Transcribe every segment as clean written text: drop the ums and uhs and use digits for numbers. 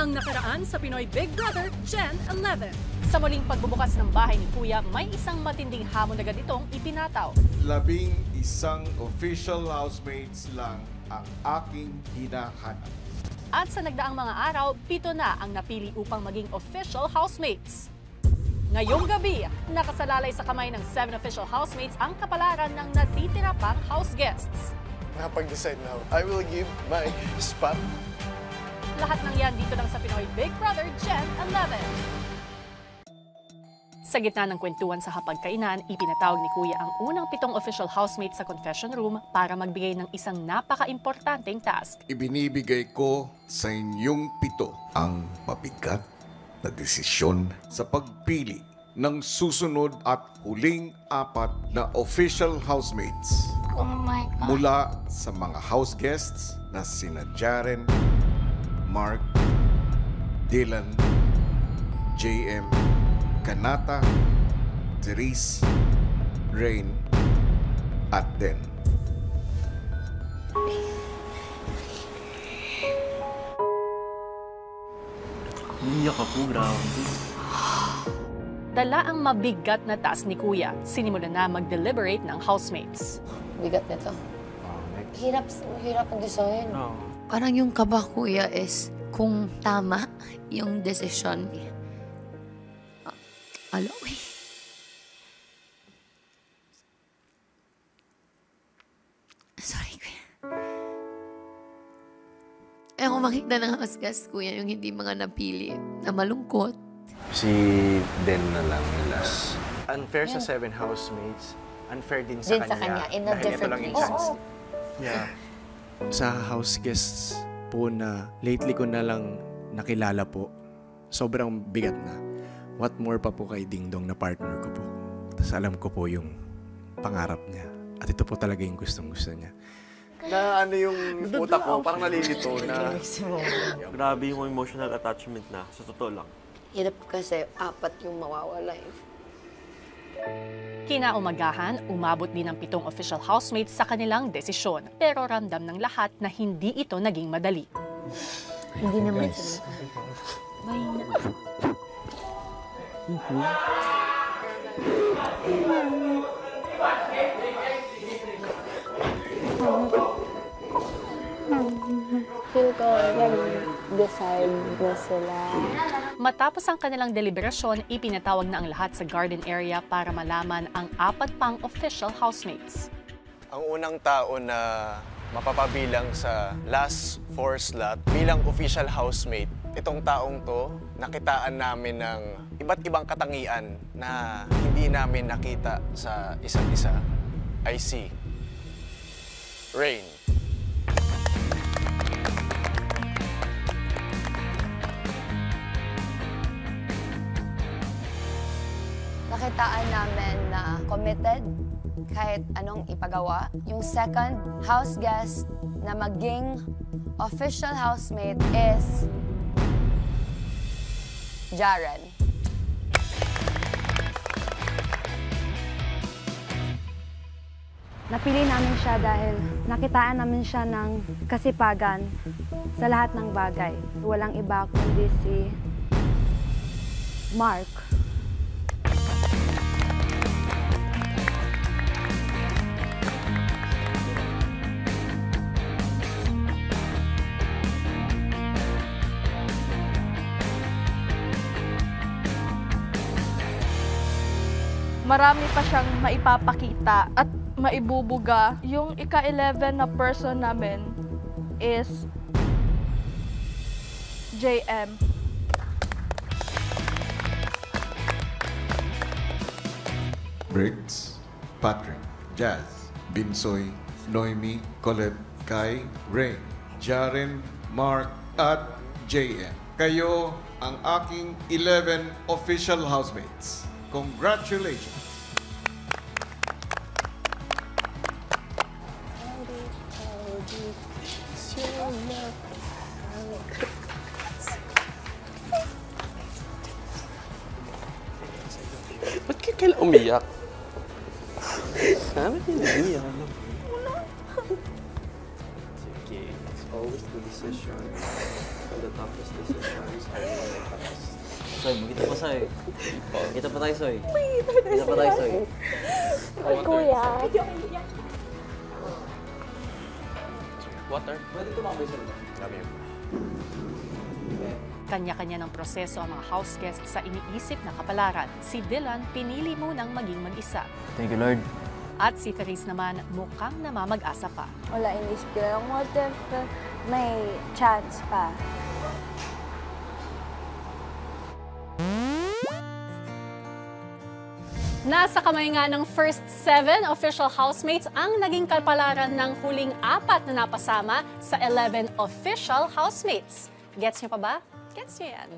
Ang nakaraan sa Pinoy Big Brother Gen 11. Sa muling pagbubukas ng bahay ni Kuya, may isang matinding hamon agad itong ipinataw. 11 official housemates lang ang aking hinahanap. At sa nagdaang mga araw, 7 na ang napili upang maging official housemates. Ngayong gabi, nakasalalay sa kamay ng 7 official housemates ang kapalaran ng natitira pang house guests. Nakapag-decide na ako. I will give my spot. Lahat ng yan dito lang sa Pinoy Big Brother Gen 11. Sa gitna ng kwentuhan sa hapagkainan, ipinatawag ni Kuya ang unang 7 official housemates sa confession room para magbigay ng isang napaka-importanteng task. Ibinibigay ko sa inyong 7 ang mabigat na desisyon sa pagpili ng susunod at huling 4 na official housemates. Oh my God. Mula sa mga house guests na sina Jaren, Mark, Dylan, JM, Kanata, Therese, Rain, at Den. Iyak ako, grabe. Dala ang mabigat na task ni Kuya. Sinimulan na mag-deliberate ng housemates. Bigat nito. Hirap ang design. Oh. Parang yung kaba, Kuya, is kung tama yung desisyon. Aloy. Sorry, Kuya. Ayoko makita ng house guest, Kuya, yung hindi mga napili na malungkot. Si Den na lang last. Unfair sa 7 housemates. Unfair din sa kanya. In a dahil different ito lang yung place. chance. Yeah. Sa house guests po na lately ko na lang nakilala po, sobrang bigat na. What more pa po kay Ding Dong na partner ko po. Tapos alam ko po yung pangarap niya. At ito po talaga yung gustong-gusto niya. Na ano yung utak ko, parang nalilito na. Grabe yung emotional attachment na, sa totoo lang. Hirap kasi 4 yung mawawala eh. Kinaumagahan, umabot din ang 7 official housemates sa kanilang desisyon. Pero ramdam ng lahat na hindi ito naging madali. Hindi naman sila. Feel ko nag-decide na sila. Matapos ang kanilang deliberasyon, ipinatawag na ang lahat sa garden area para malaman ang 4 pang official housemates. Ang unang tao na mapapabilang sa last 4 slot bilang official housemate, itong taong to, nakitaan namin ng iba't ibang katangian na hindi namin nakita sa isa't isa. I see. Rain. Nakitaan namin na committed kahit anong ipagawa. Yung second house guest na maging official housemate is Jaren. Napili namin siya dahil nakitaan namin siya ng kasipagan sa lahat ng bagay. Walang iba kundi si Mark. Marami pa siyang maipapakita at maibubuga. Yung ika-11 na person namin is JM. Briggs, Patrick, Jazz, Binsoy, Noemi, Colette, Kai, Rain, Jaren, Mark, at JM. Kayo ang aking 11 official housemates. Congratulations! Ba't kayo kailan umiyak? Ba't hindi umiyak? Sige. Always the decisions. And the toughest decisions are the toughest. Soy, magkita pa, Soy. Magkita pa tayo, Soy. Magkita pa tayo, Soy. Ay, kuya. Water? Pwede tumakbo sa loob. Love you. Kanya-kanya ng proseso ang mga house guests sa iniisip na kapalaran. Si Dylan pinili munang maging mag-isa. Thank you, Lord. At si Therese naman mukhang namamag-asa pa. Wala, inisip ko lang, what if may chance pa? Nasa kamay nga ng first 7 official housemates ang naging kapalaran ng huling 4 na napasama sa 11 official housemates. Gets niyo pa ba? Gets niyo yan.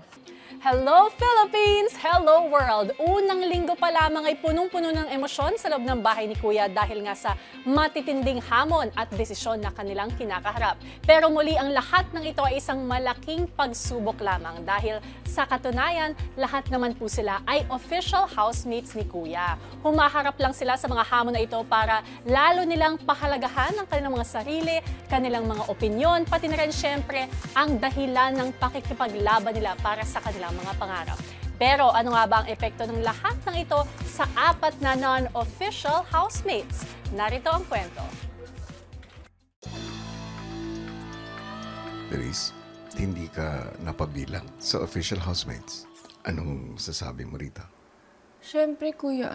Hello Philippines! Hello world! Unang linggo pa lamang ay punong-puno ng emosyon sa loob ng bahay ni Kuya dahil nga sa matitinding hamon at desisyon na kanilang kinakaharap. Pero muli ang lahat ng ito ay isang malaking pagsubok lamang dahil sa katunayan, lahat naman po sila ay official housemates ni Kuya. Humaharap lang sila sa mga hamon na ito para lalo nilang pahalagahan ang kanilang mga sarili, kanilang mga opinyon, pati na rin syempre ang dahilan ng pakikipaglaban nila para sa kanilang mga pangarap. Pero ano nga ba ang epekto ng lahat ng ito sa 4 na non-official housemates? Narito ang kwento. Therese, hindi ka napabilang sa official housemates. Anong sasabi mo rito? Siyempre, kuya,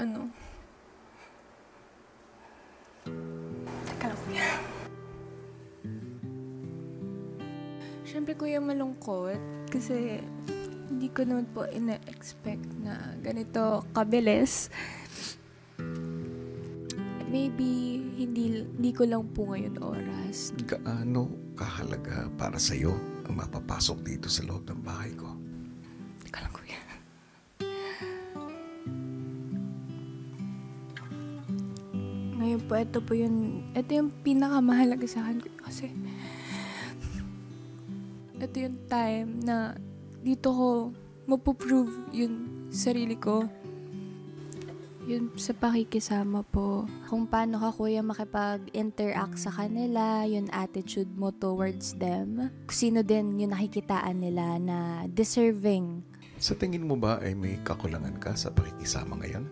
Teka lang, kuya. Siyempre, kuya, malungkot. Kasi hindi ko naman po ina-expect na ganito kabilis. Maybe hindi ko lang po ngayon oras. Gaano kahalaga para sa'yo ang mapapasok dito sa loob ng bahay ko? Teka lang, kuya. Ngayon po, ito yung pinakamahalaga sa akin kasi ito yung time na dito ko mapuprove yung sarili ko. Yun sa pakikisama po. Kung paano ka, kuya, makipag-interact sa kanila, yung attitude mo towards them. Sino din yung nakikitaan nila na deserving. Sa tingin mo ba ay may kakulangan ka sa pakikisama ngayon?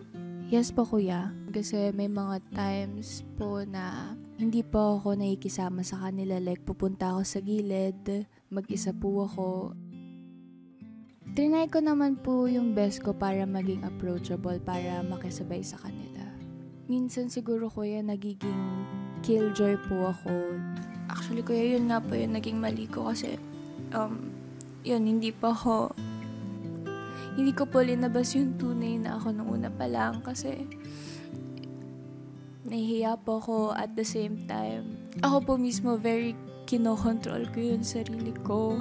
Yes po, kuya. Kasi may mga times po na hindi po ako nakikisama sa kanila. Like, pupunta ako sa gilid, mag-isa po ako. Trinay ko naman po yung best ko para maging approachable, para makisabay sa kanila. Minsan siguro, kuya, nagiging killjoy po ako. Actually, kuya, yun nga po yung naging mali ko kasi, hindi ko po linabas yung tunay na ako nung una pa lang kasi nahihiya po ako at the same time. Ako po mismo very kinokontrol ko yung sarili ko.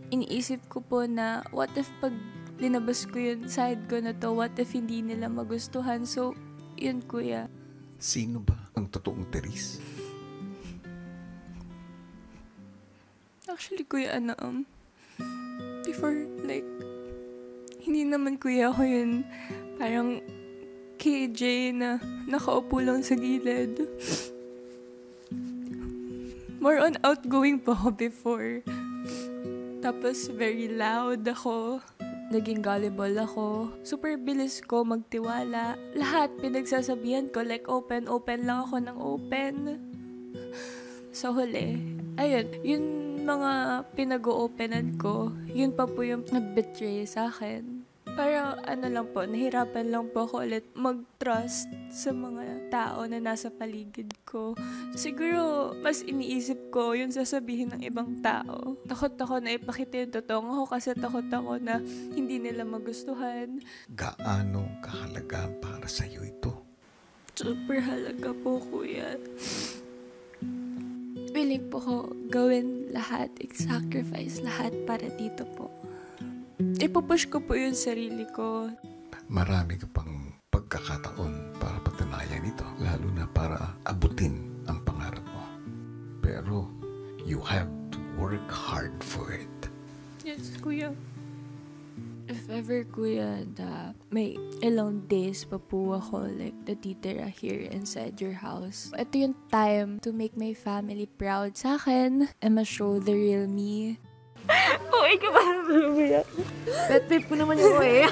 Iniisip ko po na what if pag linabas ko yung side ko na to, what if hindi nila magustuhan? So, yun, kuya. Sino ba ang totoong Therese? Actually, kuya, before, like, hindi naman kuya ako yun parang KJ na nakaupo lang sa gilid. More on outgoing po ako before. Tapos very loud ako. Naging gullible ako. Super bilis ko magtiwala. Lahat pinagsasabihan ko, like open lang ako ng open. Sa huli, ayun, yun mga pinag-o-openan ko, yun pa po yung nag-betray sa akin. Parang lang po, nahirapan lang po ako ulit mag-trust sa mga tao na nasa paligid ko. Siguro, mas iniisip ko yung sasabihin ng ibang tao. Takot ako na ipakita yung totoong ako kasi takot ako na hindi nila magustuhan. Gaano kahalaga para sa'yo ito? Super halaga po, kuya. Willing po ko gawin lahat, i-sacrifice lahat para dito po. Ipupush ko po yung sarili ko. Marami ka pang pagkakataon para patunayan ito, lalo na para abutin ang pangarap mo. Pero, you have to work hard for it. Yes, kuya. If ever, kuya, na may ilang days pa po ako like natitira here inside your house. Ito yung time to make my family proud sa akin and ma-show the real me. Okay ka ba na bulubiyak? Pet peeve ko naman yung eh.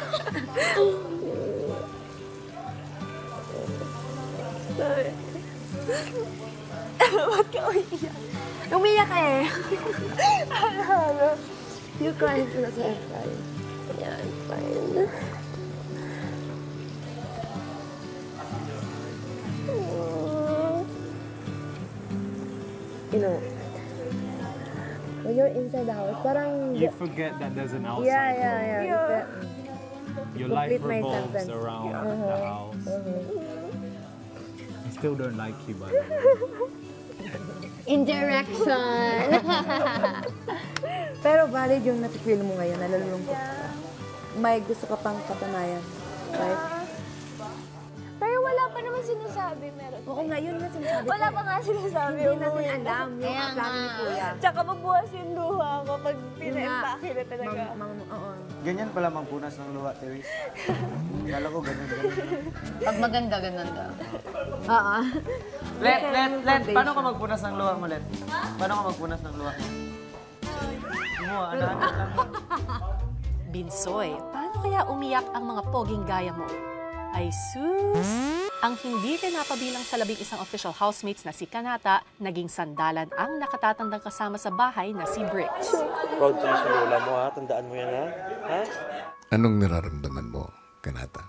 Sorry. Ba't ka umiyak? Umiyak ka eh. Ano? You crying for the first time. Yeah, I'm fine. You know, when you're inside the house, parang... You forget that there's an outside Yeah. world. Your life Complete my revolves sentence. around the house. I still don't like you, by the way. Indirection! Pero valid yung nafe-feel mo ngayon, nalulungkot ka. May gusto ka pang katunayan. Right? Pero wala pa naman sinasabi, meron. Oo nga, yun nga sinasabi ko. Wala pa nga sinasabi. Hindi natin alam yung plano ni Kuya. Tsaka mabuhas yung luha ko pag pinaimpake na talaga. Oo. Ganyan pala magpunas ng luha, Teres. Kala ko ganun. Pag maganda, ganun daw. Oo. Let. Paano ka magpunas ng luha mo, Let? Paano ka magpunas ng luha mo? Ano lang. Binsoy, paano kaya umiyak ang mga poging gaya mo? Ay sus! Ang hindi pinapabilang sa 11 official housemates na si Kanata, naging sandalan ang nakatatandang kasama sa bahay na si Bricks. Proud ka sa lola mo, ha? Tandaan mo yan, ha? Ha? Anong nararamdaman mo, Kanata?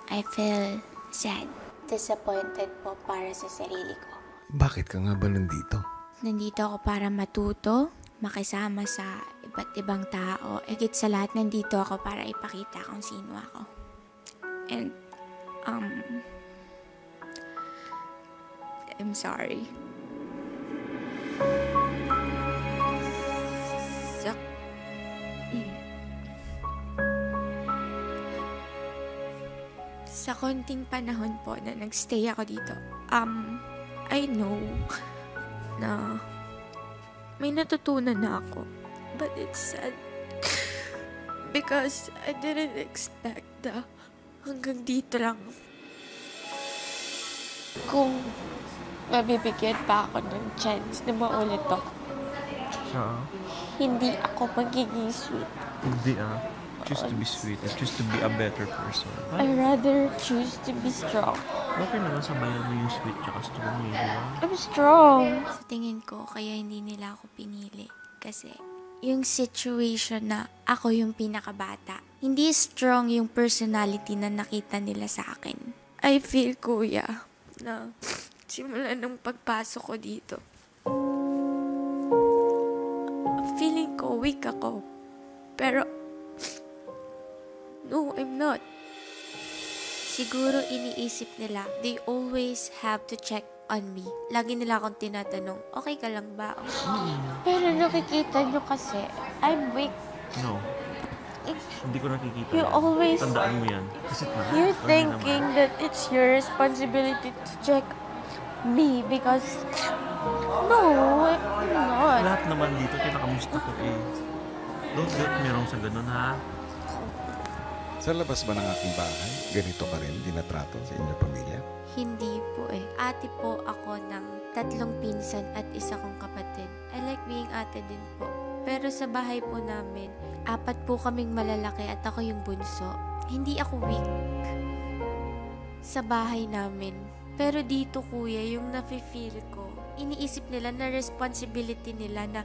I feel sad. Disappointed po para sa sarili ko. Bakit ka nga ba nandito? Nandito ako para matuto, makisama sa iba't ibang tao. Higit sa lahat, nandito ako para ipakita kung sino ako. And, I'm sorry. Sa konting panahon po na nagstay ako dito, I know na may natutunan na ako. But it's sad because I didn't expect na hanggang dito lang. Kung mabibigyan pa ako ng chance na maulit ako, hindi ako magiging sweet. Hindi, Choose to be sweet and choose to be a better person. I rather choose to be strong. Okay naman sabayan mo yung sweet tsaka strong mo, di ba? I'm strong. Sa tingin ko, kaya hindi nila ako pinili. Kasi yung situation na ako yung pinakabata, hindi strong yung personality na nakita nila sa akin. I feel, kuya, na simula nung pagpasok ko dito, feeling ko weak ako. Pero, no, I'm not. Siguro iniisip nila, they always have to check on me. Lagi nila akong tinatanong, okay ka lang ba? Pero nakikita nyo kasi, I'm weak. No. Hindi ko nakikita. You always... Tandaan mo yan. You're thinking that it's your responsibility to check me because... No, I'm not. Lahat naman dito, kinakamusta ko eh. Don't get me wrong sa ganun, ha? Sa labas ba ng aking bahay, ganito ka rin dinatrato sa inyong pamilya? Hindi po eh. Ate po ako ng 3 pinsan at 1 kong kapatid. I like being ate din po. Pero sa bahay po namin, 4 po kaming malalaki at ako yung bunso. Hindi ako weak sa bahay namin. Pero dito, kuya, yung nafe-feel ko, iniisip nila na responsibility nila na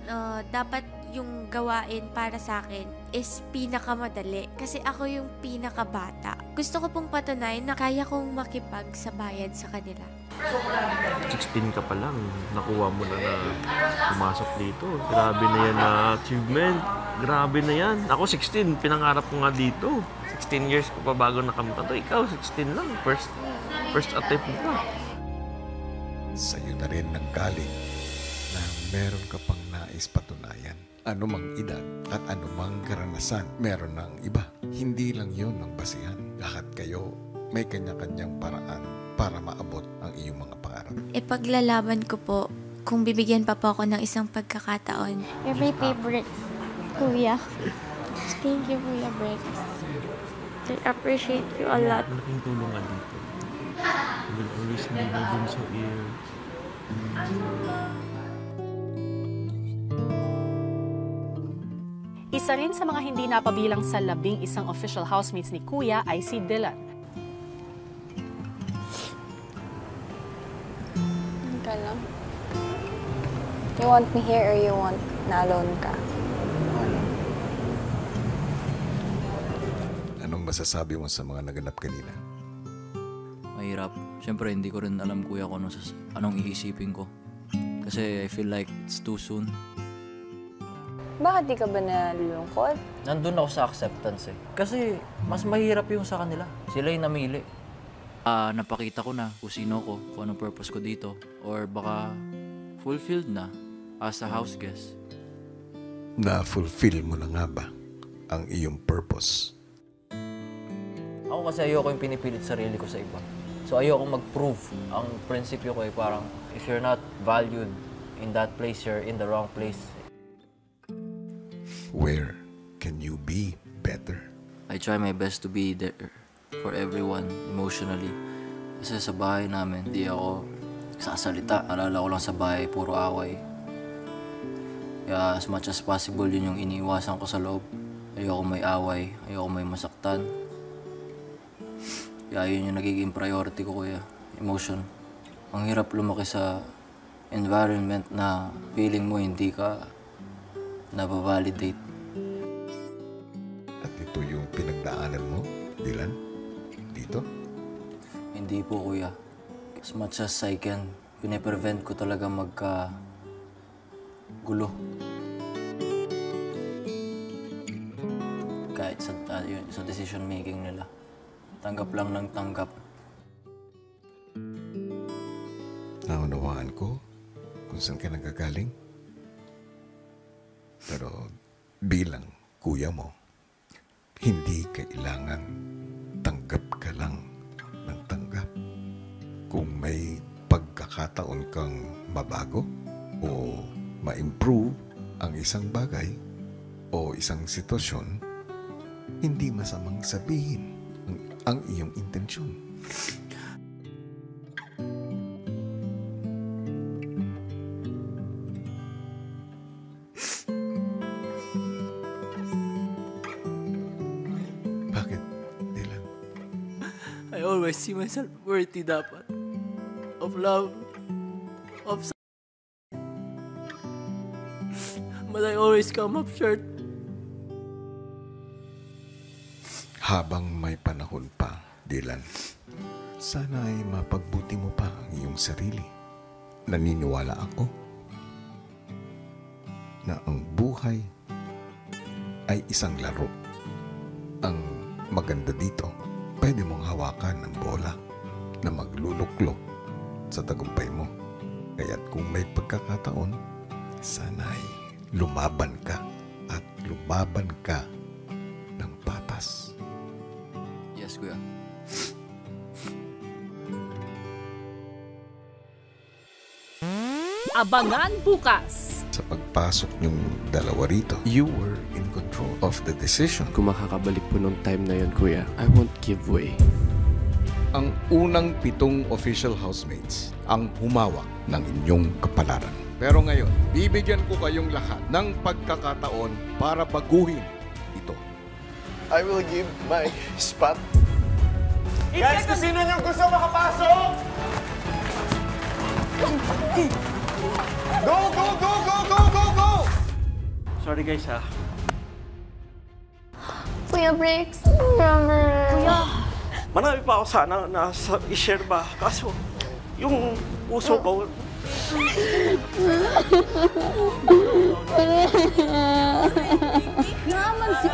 dapat yung gawain para sa akin is pinakamadali. Kasi ako yung pinakabata. Gusto ko pong patunayan na kaya kong makipagsabayan sa kanila. 16 ka pa lang, nakuha mo na pumasok dito. Grabe na yan na achievement. Grabe na yan. Ako 16, pinangarap ko nga dito. 16 years ko pa bago nakamta to. Ikaw, 16 lang. First attempt mo pa. Sa'yo na rin nanggaling na meron ka pang nais patunayan. Ano mang edad at ano mang karanasan, meron ng iba. Hindi lang yun ang basihan. Lahat kayo may kanya-kanyang paraan para maabot ang iyong mga pangarap. Ipaglalaban ko po kung bibigyan pa po ako ng isang pagkakataon. You're my favorite, kuya. Thank you, Kuya Bricks. I appreciate you a lot. Malaking tulong ka dito. I will always be my bunso ear. Isa rin sa mga hindi napabilang sa 11 official housemates ni Kuya ay si Dylan. Ka lang. You want me here or you want na alone ka? Anong masasabi mo sa mga naganap kanina? Mahirap. Siyempre, hindi ko rin alam, kuya, kung anong iisipin ko. Kasi I feel like it's too soon. Bakit di ka ba nalulungkot? Nandun ako sa acceptance eh. Kasi mas mahirap yung sa kanila. Sila yung namili. Napakita ko na kung sino ko, kung anong purpose ko dito. Or baka fulfilled na as a house guest. Na-fulfill mo na nga ba ang iyong purpose? Ako kasi ayoko yung pinipilit sarili ko sa iba. So ayoko mag-prove. Ang prinsipyo ko ay parang, if you're not valued in that place, you're in the wrong place. Where can you be better? I try my best to be there for everyone emotionally. Kasi sa bahay namin, di ako sasalita. Alala ko lang sa bahay, puro away. Kaya as much as possible, yun yung iniiwasan ko sa loob. Ayoko may away, ayoko may masaktan. Kaya yun yung nagiging priority ko, kuya. Emotion. Ang hirap lumaki sa environment na feeling mo hindi ka nababalidate. At ito yung pinagdaanan mo, Dylan? Dito? Hindi po, kuya. As much as I can, piniprevent ko talaga gulo. Kahit sa decision making nila. Tanggap lang ng tanggap. Naunawaan ko kung saan ka nagagaling. Pero bilang kuya mo, hindi kailangan tanggap ka lang ng tanggap. Kung may pagkakataon kang mabago o ma-improve ang isang bagay o isang sitwasyon, hindi masamang sabihin ang iyong intensyon. Bakit, Dylan? I always see myself worthy dapat of love, of but I always come up short. Habang may panahon pa, Dylan, sana ay mapagbuti mo pa ang iyong sarili. Naniniwala ako na ang buhay ay isang laro. Ang maganda dito, pwede mong hawakan ang bola na magluluklok sa tagumpay mo. Kaya't kung may pagkakataon, sana ay lumaban ka at lumaban ka ng patas. Yes, kuya. Abangan bukas! Sa pagpasok niyong dalawa rito, you were in control of the decision. Kung makakabalik po nung time na yun, kuya, I won't give way. Ang unang 7 official housemates ang humawak ng inyong kapalaran. Pero ngayon, bibigyan ko kayong lahat ng pagkakataon para baguhin ito. I will give my spot. Guys, kung sino niyong gusto makapasok? Go, go, go, go, go, go, go! Sorry guys ha. Kuya Bricks, remember? Kuya! Marami pa ako sana na i-share ba? Kaso, yung puso ko... Naman si